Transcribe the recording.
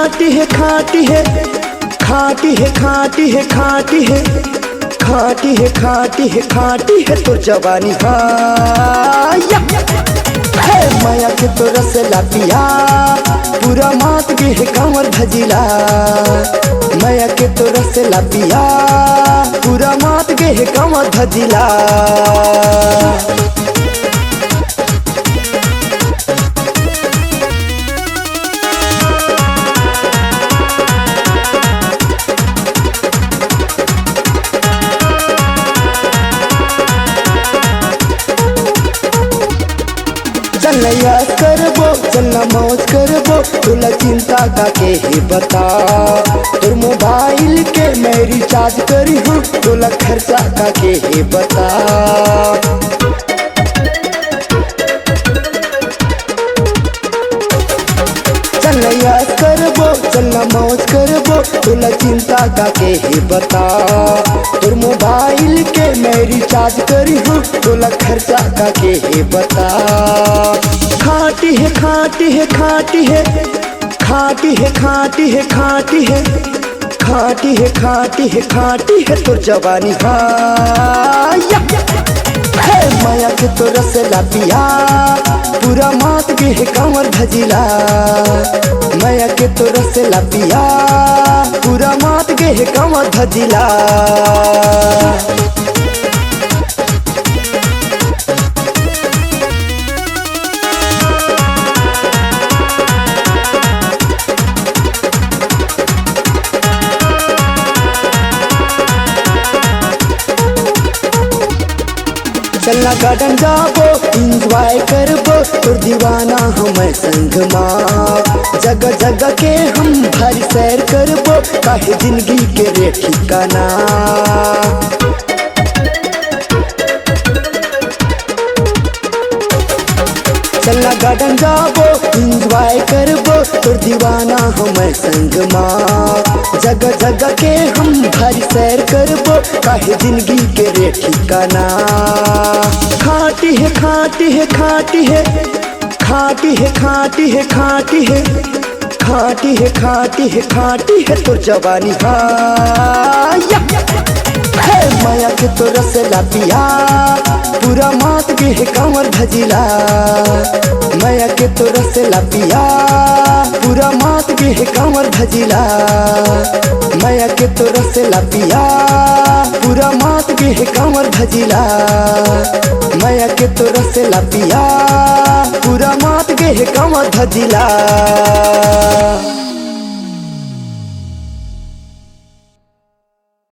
खाटी है खाटी है खाटी है खाटी है खाटी है खाटी है खाटी है खाटी है तो जवानी है माया के तो रस लापिया पूरा मात के है कमर भजिला माया के तो रस लापिया पूरा मात के है कमर भजिला। चलना याद करबो चलना मौज करबो तोला चिंता का के ही बता तोर मोबाइल के मैं रिचार्ज करी हूँ तोला खर्चा का के ही बता। चलना याद करबो चलना मौज करबो तोला चिंता का के ही बता तोर मोबाइल के मैं रिचार्ज करी हूँ तोला खर्चा का के ही बता। खाटी है खाटी है खाटी है खाटी है खाटी है खाटी है खाटी है खाटी है खाटी है तो जवानी है माया के तो रस लापिया पूरा मात के है कमर भजिला माया के तो रस लापिया पूरा मात के है कमर भजिला। चलना गार्डन जाबो इंजॉय करबो तोर दीवाना हम संग माँ जगह जगह के हम भारी सैर करबो काहे जिंदगी के रे ठिकाना। चलना गार्डन जाबो इंजॉय करबो तोर दीवाना हम संग माँ जगह जगह के हम भारी सैर करबो काहे जिंदगी के रे ठिकाना। खाटी है खाटी है खाटी है खाटी है खाटी है खाटी है खाटी है खाटी है खाटी है तो जवानी है माया के तो रस लापिया पूरा मात के है कमर भजिला माया के तो रस लापिया पूरा मात के है कमर भजिला माया के तो रस लापिया पूरा मात के है कमर भजिला माया के तो रस लापिया पूरा मात के है कमर भजिला।